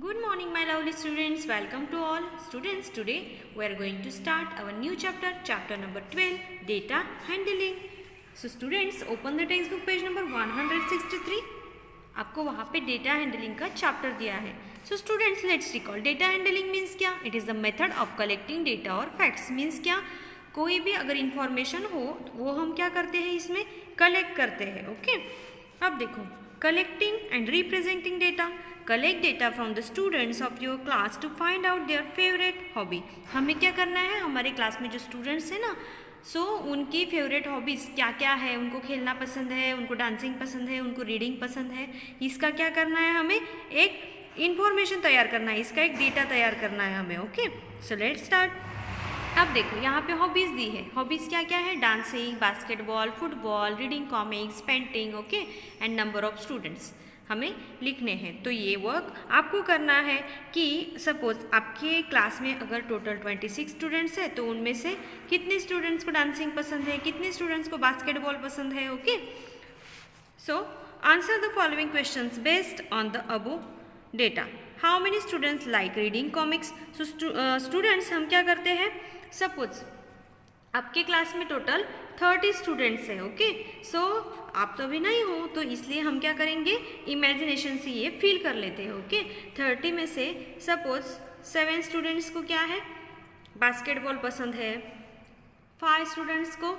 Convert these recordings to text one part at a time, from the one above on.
Good morning, my lovely students. Welcome to all students. Today we are going to start our new chapter, chapter number 12, data handling. So students, open the textbook page number 163. आपको वहाँ पे data handling का chapter दिया है. So students, let's recall. Data handling means क्या? It is the method of collecting data और facts. Means क्या? कोई भी अगर इंफॉर्मेशन हो वो हम क्या करते हैं, इसमें कलेक्ट करते हैं. ओके, अब देखो, collecting and representing data. Collect data from the students of your class to find out their favourite hobby. हमें क्या करना है, हमारे क्लास में जो स्टूडेंट्स हैं ना, उनकी फेवरेट हॉबीज़ क्या क्या है. उनको खेलना पसंद है, उनको डांसिंग पसंद है, उनको रीडिंग पसंद है. इसका क्या करना है, हमें एक इन्फॉर्मेशन तैयार करना है, इसका एक डेटा तैयार करना है हमें. Okay, so let's start. अब देखो, यहाँ पे हॉबीज़ दी है. हॉबीज़ क्या क्या है? Dancing, basketball, football, reading comics, painting. Okay, and number of students हमें लिखने हैं. तो ये वर्क आपको करना है कि सपोज आपके क्लास में अगर टोटल 26 स्टूडेंट्स है, तो उनमें से कितने स्टूडेंट्स को डांसिंग पसंद है, कितने स्टूडेंट्स को बास्केटबॉल पसंद है. Okay, so answer the following questions based on the above data. How many students like reading comics. So students, हम क्या करते हैं, सपोज आपके क्लास में टोटल 30 स्टूडेंट्स हैं. ओके, सो आप तो अभी नहीं हो, तो इसलिए हम क्या करेंगे, इमेजिनेशन से ये फील कर लेते हैं. ओके, 30 में से सपोज 7 स्टूडेंट्स को क्या है, बास्केटबॉल पसंद है. 5 स्टूडेंट्स को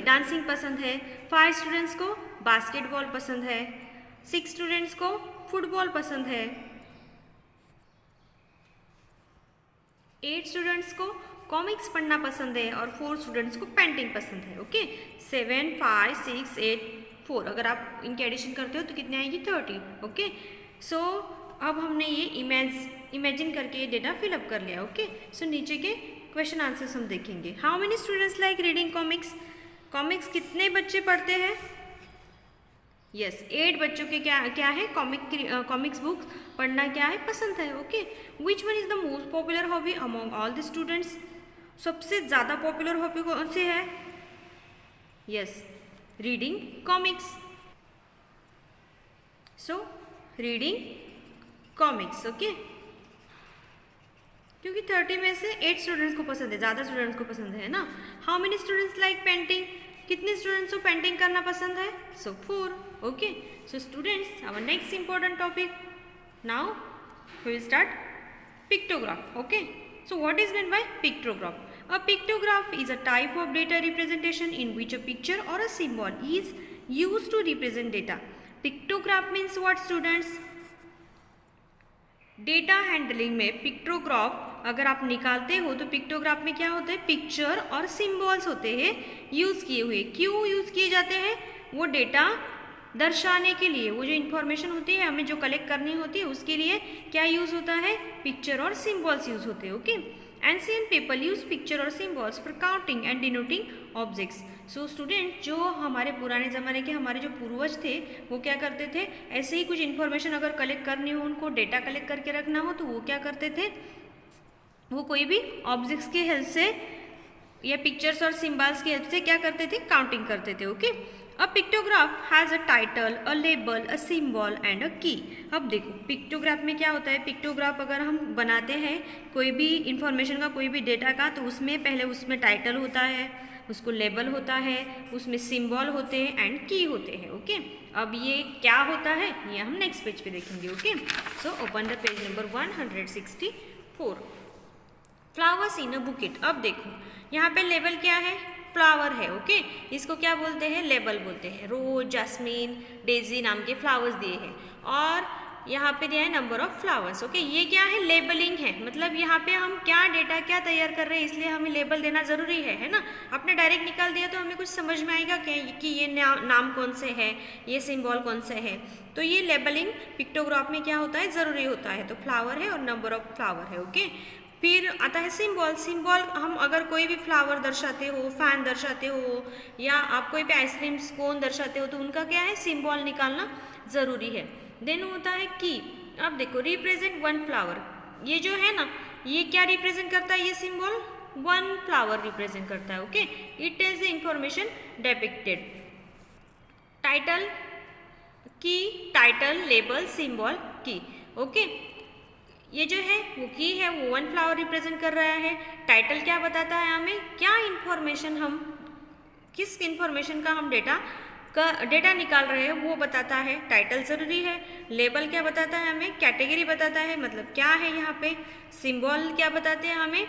डांसिंग पसंद है. 5 स्टूडेंट्स को बास्केटबॉल पसंद है. 6 स्टूडेंट्स को फुटबॉल पसंद है. 8 स्टूडेंट्स को कॉमिक्स पढ़ना पसंद है और 4 स्टूडेंट्स को पेंटिंग पसंद है. ओके, 7, 5, 6, 8, 4. अगर आप इनके एडिशन करते हो तो कितने आएगी, 30. ओके, सो अब हमने ये इमेजिन करके ये डेटा फिलअप कर लिया. ओके, सो नीचे के क्वेश्चन आंसर्स हम देखेंगे. How many students like reading comics. Comics कितने बच्चे पढ़ते हैं? यस, 8 बच्चों के क्या है, कॉमिक्स बुक्स पढ़ना क्या है, पसंद है. Okay, which one is the most popular hobby among all the students. सबसे ज़्यादा पॉपुलर हॉबी कौन सी है? Yes, reading comics. So reading comics. Okay, क्योंकि 30 में से 8 स्टूडेंट्स को पसंद है, ज़्यादा स्टूडेंट्स को पसंद है ना. How many students like painting. कितने स्टूडेंट्स को पेंटिंग करना पसंद है? So 4. Okay, so students, our next important topic now we will start pictograph. Okay, so what is meant by pictograph? A pictograph is a type of data representation in which a picture or a symbol is used to represent data. Pictograph means what, students? Data handling में pictograph अगर आप निकालते हो तो pictograph में क्या होता है, पिक्चर और सिंबल्स होते हैं यूज़ किए हुए. क्यों यूज़ किए जाते हैं? वो डेटा दर्शाने के लिए, वो जो इन्फॉर्मेशन होती है हमें जो कलेक्ट करनी होती है उसके लिए क्या यूज़ होता है, पिक्चर और सिंबल्स यूज़ होते हैं. Okay, ancient people use picture और symbols for counting and denoting objects. So student, जो हमारे पुराने ज़माने के हमारे जो पूर्वज थे वो क्या करते थे, ऐसे ही कुछ इन्फॉर्मेशन अगर कलेक्ट करनी हो, उनको डेटा कलेक्ट करके रखना हो, तो वो क्या करते थे, वो कोई भी ऑब्जेक्ट्स की हेल्प से या पिक्चर्स और सिंबल्स की हेल्प से क्या करते थे, काउंटिंग करते थे. Okay, A pictograph has a title, a label, a symbol and a key. अब देखो, पिक्टोग्राफ में क्या होता है, पिक्टोग्राफ अगर हम बनाते हैं कोई भी इंफॉर्मेशन का, कोई भी डेटा का, तो उसमें पहले उसमें टाइटल होता है, उसको लेबल होता है, उसमें सिंबल होते हैं एंड की होते हैं. ओके, अब ये क्या होता है ये हम नेक्स्ट पेज पे देखेंगे. Okay, so open the page number 164. Flowers in a bouquet. अब देखो, यहाँ पे लेबल क्या है, फ्लावर है. ओके, इसको क्या बोलते हैं, लेबल बोलते हैं. रोज, जैस्मीन, डेजी नाम के फ्लावर्स दिए हैं और यहाँ पे दिया है नंबर ऑफ फ्लावर्स. ओके, ये क्या है, लेबलिंग है. मतलब यहाँ पे हम क्या डेटा क्या तैयार कर रहे हैं, इसलिए हमें लेबल देना ज़रूरी है ना. आपने डायरेक्ट निकाल दिया तो हमें कुछ समझ में आएगा कि ये नाम कौन से है, ये सिंबल कौन से है. तो ये लेबलिंग पिक्टोग्राफ में क्या होता है, ज़रूरी होता है. तो फ्लावर है और नंबर ऑफ फ्लावर है. ओके, फिर आता है सिंबल. सिंबल हम अगर कोई भी फ्लावर दर्शाते हो, फैन दर्शाते हो या आप कोई भी आइसक्रीम कोन दर्शाते हो, तो उनका क्या है, सिंबल निकालना ज़रूरी है. देन होता है की. अब देखो, रिप्रेजेंट वन फ्लावर. ये जो है ना, ये क्या रिप्रेजेंट करता है, ये सिंबल 1 फ्लावर रिप्रेजेंट करता है. Okay, it is the information depicted. Title की, टाइटल, लेबल, सिंबल, की. ओके, ये जो है वो की है वो वन फ्लावर रिप्रेजेंट कर रहा है। टाइटल क्या बताता है हमें, क्या इन्फॉर्मेशन हम, किस इन्फॉर्मेशन का हम डेटा निकाल रहे हैं वो बताता है। टाइटल जरूरी है। लेबल क्या बताता है हमें, कैटेगरी बताता है, मतलब क्या है यहाँ पे। सिंबल क्या बताते हैं हमें,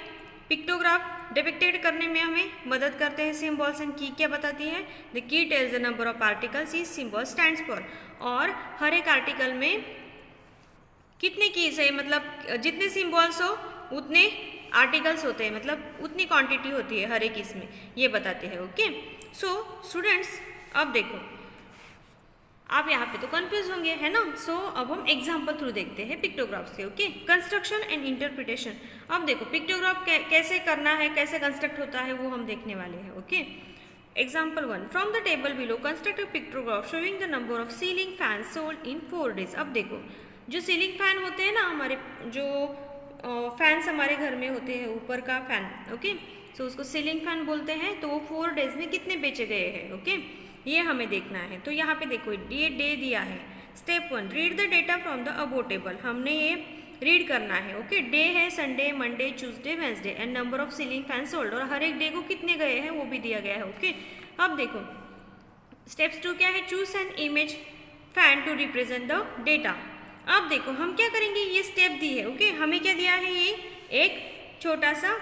पिक्टोग्राफ डिपिक्टेड करने में हमें मदद करते हैं सिंबल्स। एंड की क्या बताती है, the key tells the number of articles is symbol stands for. और हर एक आर्टिकल में कितने कीज है, मतलब जितने सिंबल्स हो उतने आर्टिकल्स होते हैं, मतलब उतनी क्वांटिटी होती है हर एक इसमें, ये बताते हैं। ओके सो स्टूडेंट्स अब देखो, आप यहाँ पे तो कंफ्यूज होंगे है ना। सो अब हम एग्जाम्पल थ्रू देखते हैं पिक्टोग्राफ्स के। Okay construction and interpretation. अब देखो पिक्टोग्राफ कैसे करना है, कैसे कंस्ट्रक्ट होता है वो हम देखने वाले हैं। Okay example 1, from the table below construct a pictograph showing the number of ceiling fan sold in 4 days। अब देखो जो सीलिंग फैन होते हैं ना, हमारे जो फैंस हमारे घर में होते हैं, ऊपर का फैन, ओके सो उसको सीलिंग फैन बोलते हैं। तो वो 4 days में कितने बेचे गए हैं, ओके ये हमें देखना है। तो यहाँ पे देखो ये डे दिया है। Step 1, read the data from the above table. हमने ये रीड करना है। ओके डे है Sunday, Monday, Tuesday, Wednesday and number of ceiling fan sold, और हर एक डे को कितने गए हैं वो भी दिया गया है। ओके अब देखो स्टेप्स 2 क्या है, choose an image fan to represent the data. अब देखो हम क्या करेंगे, ये स्टेप दी है। ओके हमें क्या दिया है, ये एक छोटा सा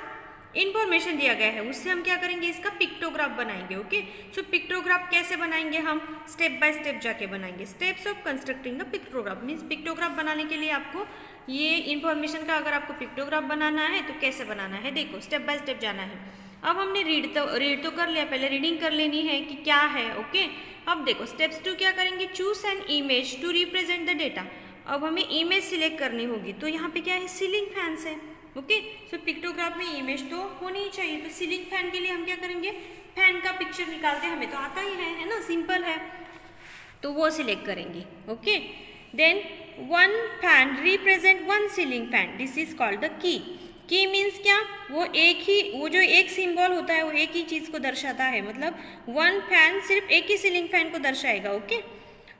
इन्फॉर्मेशन दिया गया है, उससे हम क्या करेंगे, इसका पिक्टोग्राफ बनाएंगे। ओके सो पिक्टोग्राफ कैसे बनाएंगे, हम स्टेप बाय स्टेप जाके बनाएंगे। Steps of constructing the pictograph means pictograph बनाने के लिए आपको ये इन्फॉर्मेशन का, अगर आपको पिक्टोग्राफ बनाना है तो कैसे बनाना है, देखो स्टेप बाय स्टेप जाना है। अब हमने रीड तो कर लिया, पहले रीडिंग कर लेनी है कि क्या है। ओके अब देखो स्टेप्स 2 क्या करेंगे, choose an image to represent the data. अब हमें इमेज सिलेक्ट करनी होगी, तो यहाँ पे क्या है, सीलिंग फैंस है। ओके सो पिक्टोग्राफ में इमेज तो होनी ही चाहिए। तो सीलिंग फैन के लिए हम क्या करेंगे, फैन का पिक्चर निकालते हैं, हमें तो आता ही है ना, सिंपल है, तो वो सिलेक्ट करेंगे। Okay then one fan represent one ceiling fan, this is called the key. Key means क्या, वो जो एक सिंबल होता है वो एक ही चीज़ को दर्शाता है, मतलब वन फैन सिर्फ एक ही सीलिंग फैन को दर्शाएगा। Okay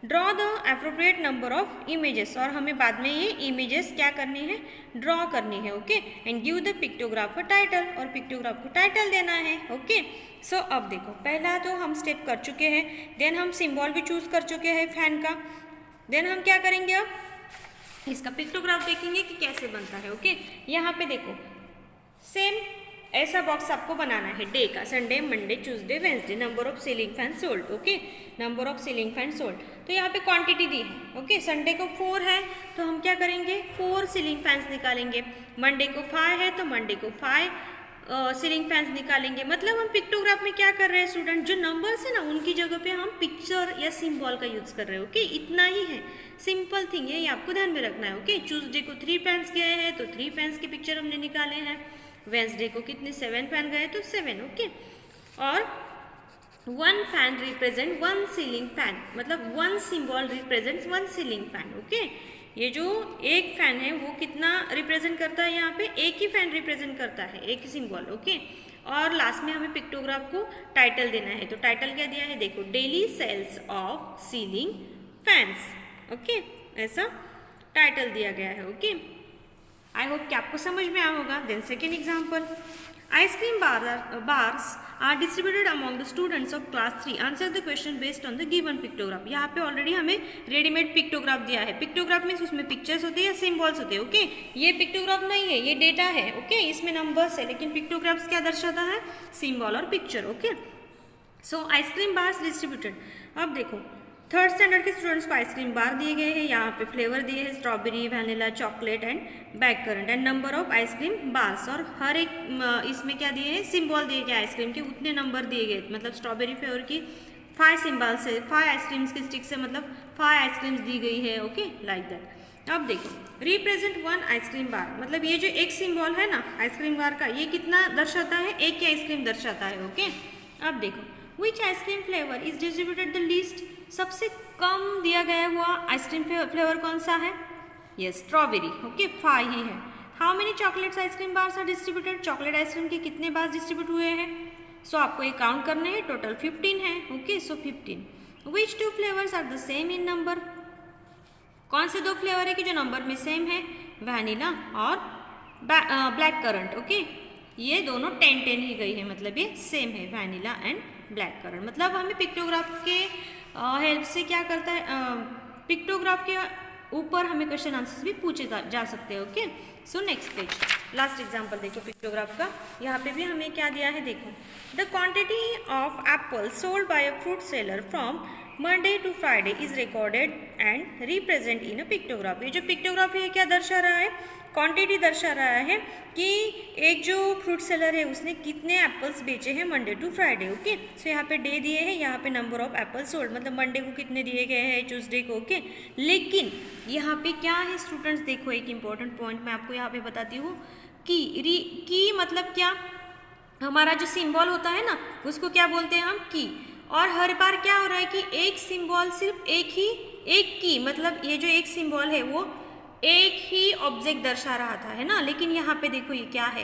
draw the appropriate number of images, और हमें बाद में ये इमेजेस क्या करनी है, ड्रॉ करनी है। Okay and give the pictograph a title, और पिक्टोग्राफ को टाइटल देना है। ओके सो अब देखो पहला तो हम स्टेप कर चुके हैं, देन हम सिंबल भी चूज कर चुके हैं फैन का। देन हम क्या करेंगे, अब इसका पिक्टोग्राफ देखेंगे कि कैसे बनता है। ओके यहाँ पे देखो सेम ऐसा बॉक्स आपको बनाना है, डे का, Sunday, Monday, Tuesday, Wednesday, number of ceiling fan sold. Okay number of ceiling fan sold, तो यहाँ पे क्वांटिटी दी है। ओके संडे को 4 है तो हम क्या करेंगे, 4 सीलिंग फैंस निकालेंगे। मंडे को 5 है तो मंडे को 5 सीलिंग फैंस निकालेंगे। मतलब हम पिक्टोग्राफ में क्या कर रहे हैं स्टूडेंट, जो नंबर्स है ना उनकी जगह पे हम पिक्चर या सिंबल का यूज कर रहे हैं। ओके इतना ही है, सिंपल थिंग है, ये आपको ध्यान में रखना है। ओके ट्यूसडे को 3 फैंस गए हैं तो 3 फैंस की पिक्चर हमने निकाले हैं। वेंसडे को कितने 7 फैन गए तो 7। ओके और 1 फैन रिप्रेजेंट 1 सीलिंग फैन, मतलब 1 symbol represents 1 ceiling fan. Okay ये जो एक फैन है वो कितना रिप्रेजेंट करता है, यहाँ पे एक ही फैन रिप्रेजेंट करता है, एक ही सिंबल। ओके और लास्ट में हमें पिक्टोग्राफ को टाइटल देना है, तो टाइटल क्या दिया है, देखो daily sales of ceiling fans. Okay ऐसा टाइटल दिया गया है। ओके आई होप कि आपको समझ में आया होगा। Then second example, ice cream bars are distributed among the students of class 3, answer the question based on the given pictograph. यहाँ पे ऑलरेडी हमें रेडीमेड पिक्टोग्राफ दिया है। पिक्टोग्राफ मीन्स उसमें पिक्चर्स होते हैं या सिंबल्स होते हैं। ओके ये पिक्टोग्राफ नहीं है, ये डेटा है। ओके इसमें नंबर्स है, लेकिन पिक्टोग्राफ्स क्या दर्शाता है, सिंबल और picture. Okay so ice cream bars distributed. अब देखो 3rd स्टैंडर्ड के स्टूडेंट्स को आइसक्रीम बार दिए गए हैं, यहाँ पे फ्लेवर दिए हैं strawberry, vanilla, chocolate and black currant and number of ice cream bars, और हर एक इसमें क्या दिए हैं, सिंबल दिए गए आइसक्रीम के, उतने नंबर दिए गए। मतलब स्ट्रॉबेरी फ्लेवर की 5 सिंबल्स है, 5 आइसक्रीम्स की स्टिक से मतलब 5 आइसक्रीम्स दी गई है। Okay like that. अब देखो रिप्रेजेंट 1 आइसक्रीम बार, मतलब ये जो एक सिंबल है ना आइसक्रीम बार का, ये कितना दर्शाता है, एक ही आइसक्रीम दर्शाता है। ओके अब देखो which ice cream flavour is distributed the least, सबसे कम दिया गया हुआ आइसक्रीम फ्लेवर कौन सा है, यस स्ट्रॉबेरी। ओके 5 ही है। How many chocolates ice cream bars are distributed, chocolate ice cream के कितने बार डिस्ट्रीब्यूट हुए हैं, सो आपको ये काउंट करने हैं, टोटल 15 है। Okay so 15। Which 2 flavours are the same in number, कौन से 2 फ्लेवर है कि जो नंबर में सेम है, वैनिला और ब्लैक करंट। ओके, ये दोनों 10-10 ही गई है, मतलब ये सेम है, वैनिला एंड ब्लैक करंट। मतलब हमें पिक्टोग्राफ के हेल्प से क्या करता है, पिक्टोग्राफ के ऊपर हमें क्वेश्चन आंसर्स भी पूछे जा सकते हैं। Okay, so next page, last example देखो पिक्टोग्राफ का। यहाँ पे भी हमें क्या दिया है, देखो, the quantity of apple sold by a fruit seller from Monday to Friday is recorded and represent in a pictograph. ये जो पिक्टोग्राफ है क्या दर्शा रहा है, क्वांटिटी दर्शा रहा है कि एक जो फ्रूट सेलर है उसने कितने एप्पल्स बेचे हैं मंडे टू फ्राइडे। ओके, सो यहाँ पे डे दिए हैं, यहाँ पे नंबर ऑफ एप्पल्स सोल्ड, मतलब मंडे को कितने दिए गए हैं, ट्यूसडे को। ओके, लेकिन यहाँ पे क्या है स्टूडेंट्स, देखो एक इंपॉर्टेंट पॉइंट मैं आपको यहाँ पे बताती हूँ की मतलब क्या, हमारा जो सिंबल होता है ना उसको क्या बोलते हैं हम, की। और हर बार क्या हो रहा है कि एक सिंबल सिर्फ एक की, मतलब ये जो एक सिंबल है वो एक ही ऑब्जेक्ट दर्शा रहा था, है ना। लेकिन यहाँ पे देखो ये क्या है,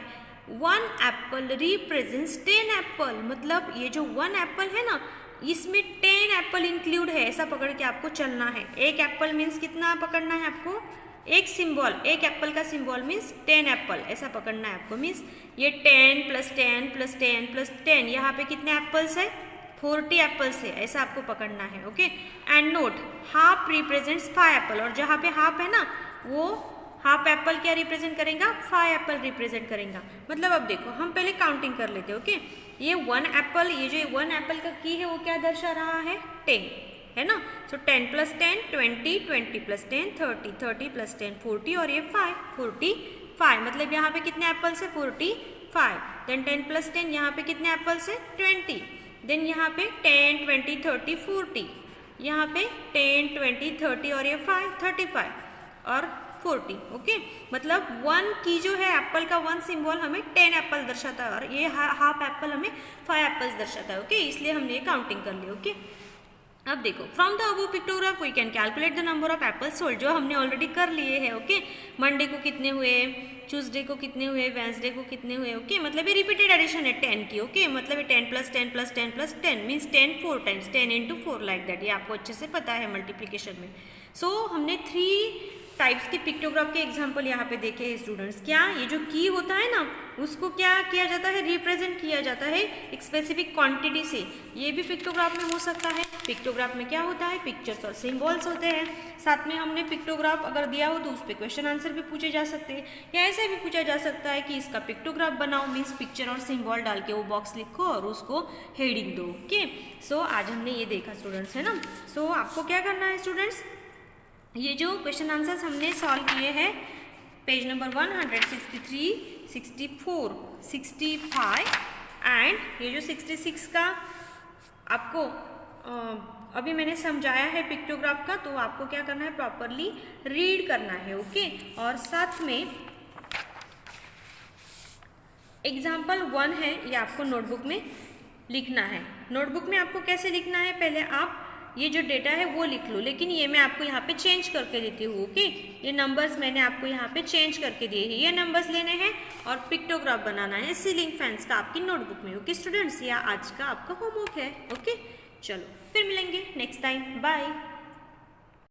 1 एप्पल रिप्रेजेंट्स 10 एप्पल, मतलब ये जो 1 एप्पल है ना इसमें 10 एप्पल इंक्लूड है, ऐसा पकड़ के आपको चलना है। एक एप्पल मीन्स कितना पकड़ना है आपको, एक सिंबल, एक एप्पल का सिंबल मीन्स 10 एप्पल, ऐसा पकड़ना है आपको। मीन्स ये 10 + 10 + 10 + 10, यहाँ पे कितने एप्पल्स है, 40 एप्पल्स है, ऐसा आपको पकड़ना है। Okay, and note half represents 5 Apple, और जहाँ पे हाफ है ना वो हाफ एप्पल क्या रिप्रेजेंट करेगा, 5 एप्पल रिप्रेजेंट करेगा। मतलब अब देखो हम पहले काउंटिंग कर लेते हैं। ओके, ये 1 एप्पल, ये जो 1 एप्पल का की है वो क्या दर्शा रहा है, 10, है ना। सो 10 + 10 20, 20 + 10 30, 30 + 10 40, और ये 5 45, मतलब यहाँ पे कितने एप्पल्स है, 45। देन 10 + 10 यहाँ पे कितने एप्पल्स है, 20। देन यहाँ पे 10 20 30 40, यहाँ पे 10 20 30 और ये 5 35 और 40। ओके, मतलब 1 की जो है एप्पल का 1 सिंबल हमें 10 एप्पल दर्शाता है, और ये हाफ एप्पल हमें 5 एप्पल्स दर्शाता है। ओके, इसलिए हमने ये काउंटिंग कर ली। ओके, अब देखो from the above pictograph we can calculate the number of apples sold, जो हमने ऑलरेडी कर लिए हैं। ओके, मंडे को कितने हुए, ट्यूसडे को कितने हुए, वेंसडे को कितने हुए। ओके, मतलब ये रिपीटेड एडिशन है 10 की। ओके, मतलब ये 10 + 10 + 10 + 10 मीन्स 10 4 टाइम्स, 10 × 4 लाइक दैट, ये आपको अच्छे से पता है मल्टीप्लीकेशन में। सो हमने 3 टाइप्स के पिक्टोग्राफ के एग्जाम्पल यहाँ पे देखे हैं स्टूडेंट्स। क्या ये जो की होता है ना उसको क्या किया जाता है, रिप्रेजेंट किया जाता है एक स्पेसिफिक क्वांटिटी से, ये भी पिक्टोग्राफ में हो सकता है। पिक्टोग्राफ में क्या होता है, पिक्चर्स और सिंबल्स होते हैं। साथ में हमने पिक्टोग्राफ अगर दिया हो तो उस पर क्वेश्चन आंसर भी पूछे जा सकते हैं, या ऐसे भी पूछा जा सकता है कि इसका पिक्टोग्राफ बनाओ, मीन्स पिक्चर और सिंबल डाल के वो बॉक्स लिखो और उसको हेडिंग दो। ओके, सो आज हमने ये देखा स्टूडेंट्स, है ना। सो आपको क्या करना है स्टूडेंट्स, ये जो क्वेश्चन आंसर्स हमने सॉल्व किए हैं पेज नंबर 163, 64, 65 एंड ये जो 66 का आपको अभी मैंने समझाया है पिक्टोग्राफ का, तो आपको क्या करना है, प्रॉपरली रीड करना है। ओके, और साथ में एग्जाम्पल 1 है, ये आपको नोटबुक में लिखना है। नोटबुक में आपको कैसे लिखना है, पहले आप ये जो डेटा है वो लिख लो, लेकिन ये मैं आपको यहाँ पे चेंज करके देती हूँ। ओके, ये नंबर्स मैंने आपको यहाँ पे चेंज करके दिए हैं, ये नंबर्स लेने हैं और पिक्टोग्राफ बनाना है सीलिंग फैंस का आपकी नोटबुक में। ओके स्टूडेंट्स, ये आज का आपका होमवर्क है। ओके, चलो फिर मिलेंगे नेक्स्ट टाइम, बाय।